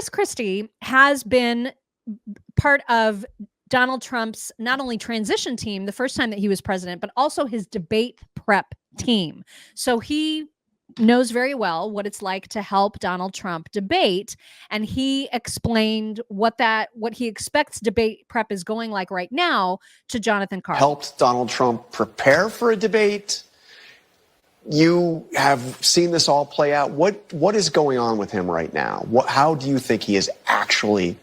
Chris Christie has been part of Donald Trump's not only transition team the first time that he was president, but also his debate prep team. So he knows very well what it's like to help Donald Trump debate. And he explained what he expects debate prep is going like right now to Jonathan Carl. Helped Donald Trump prepare for a debate. You have seen this all play out. What is going on with him right now? How do you think he is actually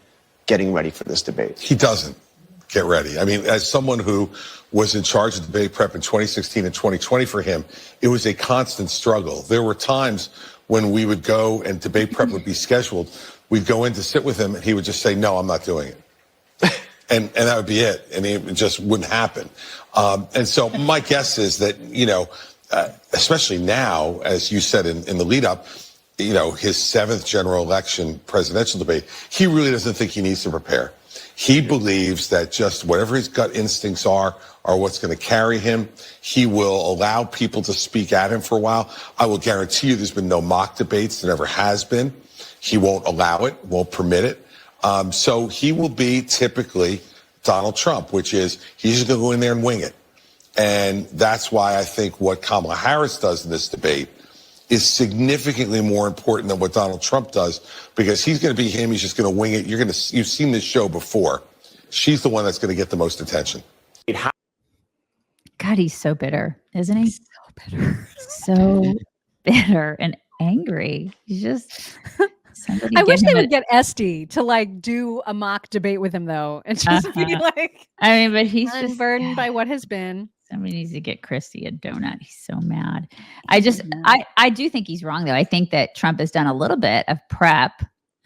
getting ready for this debate? He doesn't get ready. I mean, as someone who was in charge of debate prep in 2016 and 2020 for him, it was a constant struggle. There were times when we would go and debate prep would be scheduled. We'd go in to sit with him and he would just say, no, I'm not doing it. and that would be it. And it just wouldn't happen. And so my guess is that, especially now, as you said in the lead up, his 7th general election presidential debate, he really doesn't think he needs to prepare. He believes that just whatever his gut instincts are what's going to carry him. He will allow people to speak at him for a while. I will guarantee you there's been no mock debates. There never has been. He won't allow it, won't permit it. So he will be typically Donald Trump, which is he's just going to go in there and wing it. And that's why I think what Kamala Harris does in this debate is significantly more important than what Donald Trump does, because he's going to be him. He's just going to wing it. You've seen this show before. She's the one that's going to get the most attention. God, he's so bitter, isn't he? So bitter. So bitter and angry. He's just somebody. I wish they would get Esty to do a mock debate with him though, and just be like, I mean, but he's just unburdened by what has been. Somebody needs to get Christie a donut. He's so mad. I do think he's wrong though. I think that Trump has done a little bit of prep.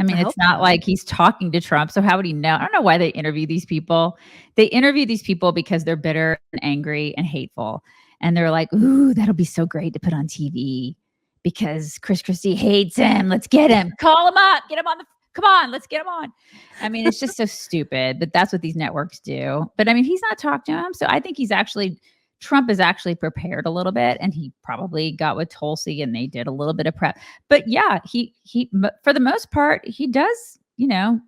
I mean, it's not like he's talking to Trump. So how would he know? I don't know why they interview these people. They interview these people because they're bitter and angry and hateful. And they're like, ooh, that'll be so great to put on TV because Chris Christie hates him. Let's get him. Call him up. Get him on come on, let's get him on. I mean, it's just so stupid, but that's what these networks do. But I mean, he's not talking to him. So I think Trump is actually prepared a little bit, and he probably got with Tulsi and they did a little bit of prep. But yeah, he for the most part, he does,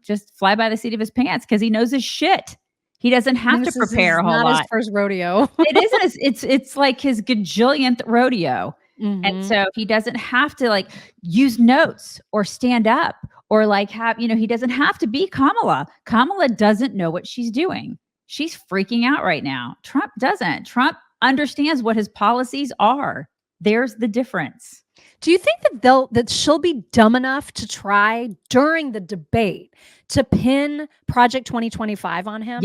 just fly by the seat of his pants because he knows his shit. He doesn't have to prepare a whole lot. Not his first rodeo. It isn't. It's like his gajillionth rodeo. Mm-hmm. And so he doesn't have to use notes or stand up or have, he doesn't have to be Kamala. Kamala doesn't know what she's doing. She's freaking out right now. Trump doesn't. Trump understands what his policies are. There's the difference. Do you think that she'll be dumb enough to try during the debate to pin Project 2025 on him?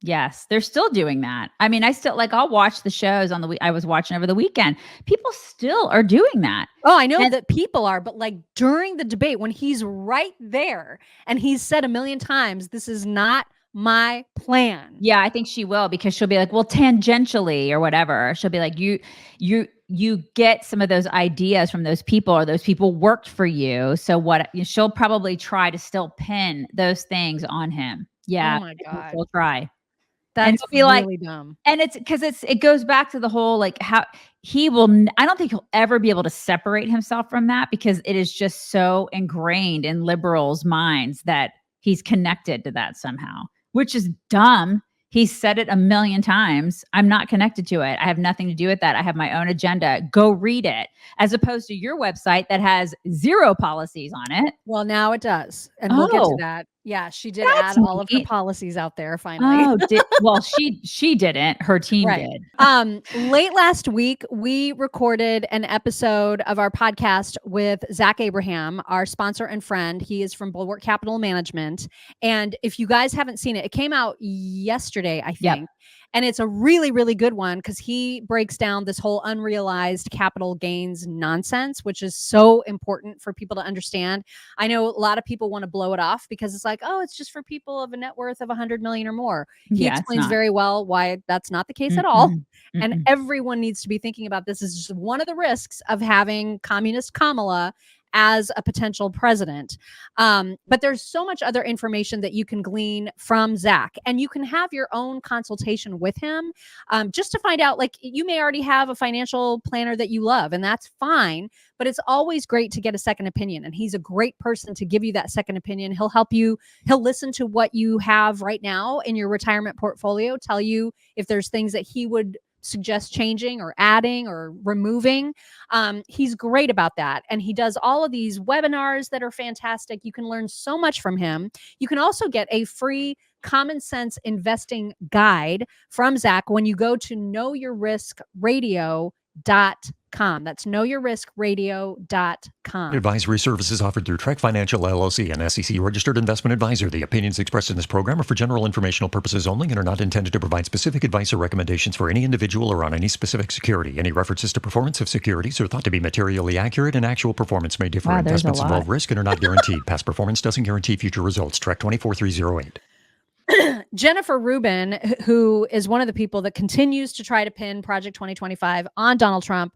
Yes, they're still doing that. I mean, I'll watch the shows I was watching over the weekend. People still are doing that. Oh, I know that people are, but during the debate when he's right there and he's said a million times, this is not my plan. Yeah, I think she will, because she'll be like, well, tangentially or whatever. She'll be like, you get some of those ideas from those people, or those people worked for you. So she'll probably try to still pin those things on him. Yeah. Oh my God. She'll try. That's really dumb. And it's because it goes back to the whole, how he will, I don't think he'll ever be able to separate himself from that, because it is just so ingrained in liberals' minds that he's connected to that somehow, which is dumb. He said it a million times. I'm not connected to it. I have nothing to do with that. I have my own agenda. Go read it. As opposed to your website that has 0 policies on it. Well, now it does. And we'll get to that. Yeah, she did add all of her policies out there finally. Well, she didn't. Her team did. Late last week, we recorded an episode of our podcast with Zach Abraham, our sponsor and friend. He is from Bulwark Capital Management. And if you guys haven't seen it, it came out yesterday, I think. Yep. And it's a really, really good one, because he breaks down this whole unrealized capital gains nonsense, which is so important for people to understand. I know a lot of people want to blow it off because it's like, oh, it's just for people of a net worth of 100 million or more. He explains very well why that's not the case at all. And everyone needs to be thinking about this as just one of the risks of having communist Kamala as a potential president. But there's so much other information that you can glean from Zach, and you can have your own consultation with him just to find out, like, you may already have a financial planner that you love, and that's fine, but it's always great to get a second opinion. And he's a great person to give you that second opinion. He'll help you. He'll listen to what you have right now in your retirement portfolio, tell you if there's things that he would suggest changing or adding or removing. He's great about that. And he does all of these webinars that are fantastic. You can learn so much from him. You can also get a free common sense investing guide from Zach when you go to knowyourriskradio.com. That's knowyourriskradio.com. Advisory services offered through Trek Financial LLC, an SEC registered investment advisor. The opinions expressed in this program are for general informational purposes only and are not intended to provide specific advice or recommendations for any individual or on any specific security. Any references to performance of securities are thought to be materially accurate, and actual performance may differ. Wow, there's Investments a lot. involve risk and are not guaranteed. Past performance doesn't guarantee future results. Trek 24308. Jennifer Rubin, who is one of the people that continues to try to pin Project 2025 on Donald Trump.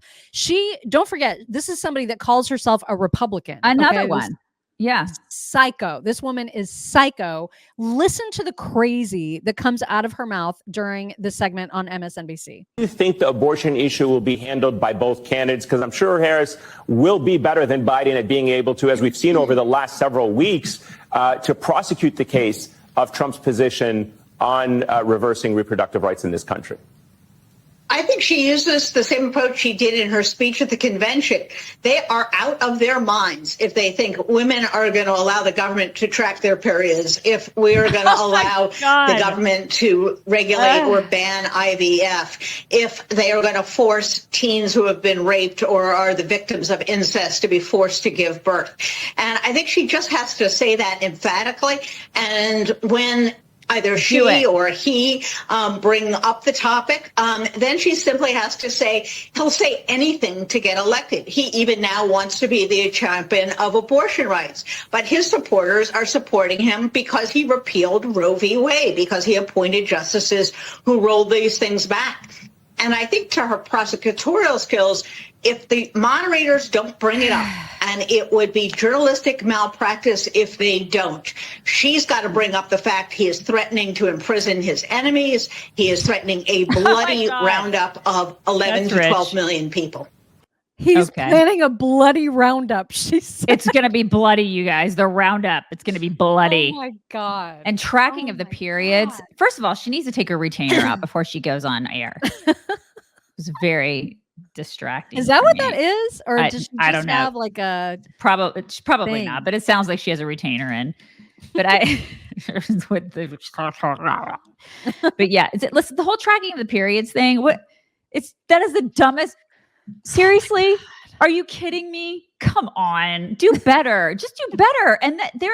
Don't forget, this is somebody that calls herself a Republican. Another one. Yeah. Psycho. This woman is psycho. Listen to the crazy that comes out of her mouth during this segment on MSNBC. Do you think the abortion issue will be handled by both candidates? Because I'm sure Harris will be better than Biden at being able to, as we've seen over the last several weeks, to prosecute the case of Trump's position on reversing reproductive rights in this country. I think she uses the same approach she did in her speech at the convention. They are out of their minds if they think women are going to allow the government to track their periods, if we're going to allow the government to regulate or ban IVF, if they are going to force teens who have been raped or are the victims of incest to be forced to give birth. And I think she just has to say that emphatically. And when either she or he bring up the topic, then she simply has to say, he'll say anything to get elected. He even now wants to be the champion of abortion rights. But his supporters are supporting him because he repealed Roe v. Wade, because he appointed justices who rolled these things back. And I think to her prosecutorial skills, if the moderators don't bring it up, and it would be journalistic malpractice if they don't, she's got to bring up the fact he is threatening to imprison his enemies. He is threatening a bloody roundup of 11 to 12 million people. He's planning a bloody roundup. She said. It's going to be bloody, you guys. The roundup. It's going to be bloody. Oh, my God. And tracking of the periods. God. First of all, she needs to take her retainer out before she goes on air. It was very distracting. Is that what that is? Or does she I just don't know. have like a probably not, but it sounds like she has a retainer in. But but yeah, listen, the whole tracking of the periods thing, that is the dumbest. Seriously? Are you kidding me? Come on, do better. Just do better. And there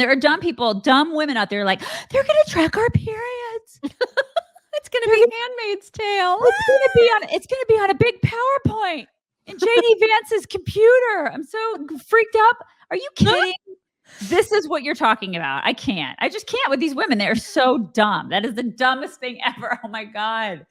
are dumb people, dumb women out there like, they're going to track our periods. It's going to be Handmaid's Tale. It's going to be on a big PowerPoint in JD Vance's computer. I'm so freaked out. Are you kidding? This is what you're talking about. I just can't with these women. They're so dumb. That is the dumbest thing ever. Oh my God.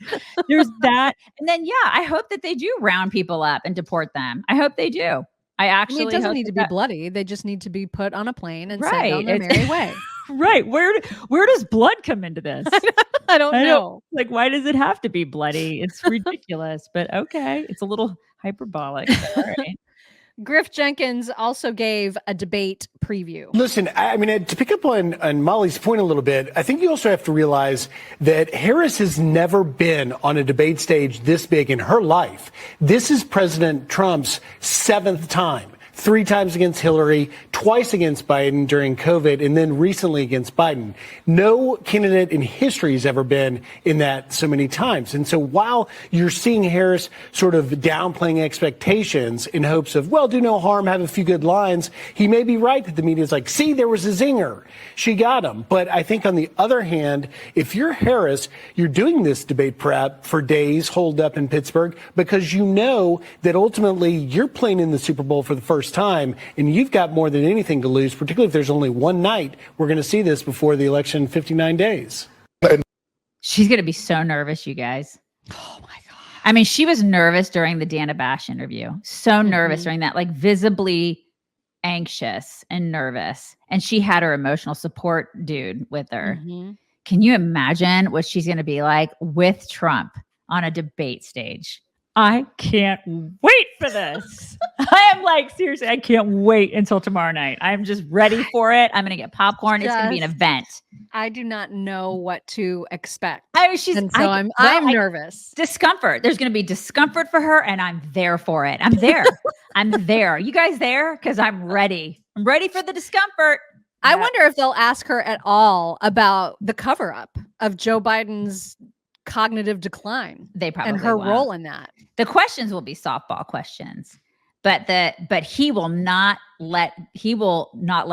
There's that. And then, I hope that they do round people up and deport them. I hope they do. It doesn't need to be bloody. They just need to be put on a plane and sent on their merry way. Right. Where does blood come into this? I don't know. Like, why does it have to be bloody? It's ridiculous, but okay. It's a little hyperbolic. All right. Griff Jenkins also gave a debate preview. Listen, I mean, to pick up on Molly's point a little bit, I think you also have to realize that Harris has never been on a debate stage this big in her life. This is President Trump's 7th time. 3 times against Hillary, twice against Biden during COVID, and then recently against Biden. No candidate in history has ever been in that so many times. And so while you're seeing Harris sort of downplaying expectations in hopes of, well, do no harm, have a few good lines, he may be right that the media is like, see, there was a zinger. She got him. But I think on the other hand, if you're Harris, you're doing this debate prep for days holed up in Pittsburgh because you know that ultimately you're playing in the Super Bowl for the first time, and you've got more than anything to lose, particularly if there's only one night. We're going to see this before the election, 59 days. She's going to be so nervous, you guys. Oh my God. I mean, she was nervous during the Dana Bash interview. So nervous during that, like visibly anxious and nervous, and she had her emotional support dude with her. Mhm. Can you imagine what she's going to be like with Trump on a debate stage? I can't wait for this. I am like, seriously, I can't wait until tomorrow night. I'm just ready for it. I'm going to get popcorn. It's going to be an event. I do not know what to expect. And so I'm nervous. Discomfort. There's going to be discomfort for her, and I'm there for it. I'm there. I'm there. You guys there? Because I'm ready. I'm ready for the discomfort. I wonder if they'll ask her at all about the cover-up of Joe Biden's cognitive decline. They probably and her won't. role in that. The questions will be softball questions, but he will not let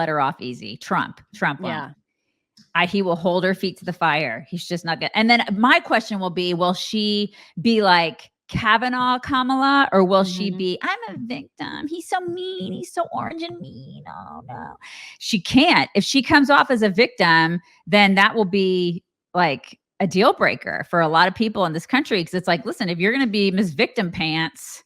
her off easy. Trump won't. Yeah. He will hold her feet to the fire. He's just not good. And then my question will be, will she be like Kavanaugh Kamala, or will she be, I'm a victim, he's so mean, he's so orange and mean? Oh no, she can't. If she comes off as a victim, then that will be like a deal breaker for a lot of people in this country, because it's like, listen, if you're going to be Miss Victim Pants,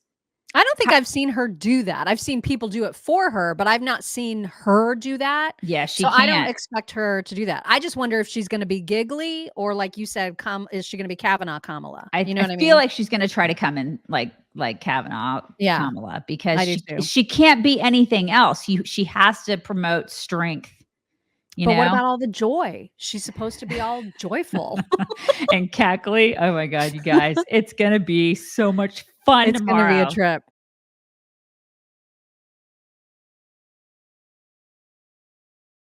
I don't think I've seen her do that. I've seen people do it for her, but I've not seen her do that. Yeah, she I don't expect her to do that. I just wonder if she's going to be giggly, or like you said, is she going to be Kavanaugh Kamala? I feel like she's going to try to come in like Kavanaugh Kamala, because she can't be anything else. She has to promote strength. But what about all the joy? She's supposed to be all joyful and cackly. Oh my God, you guys, it's going to be so much fun. It's going to be a trip.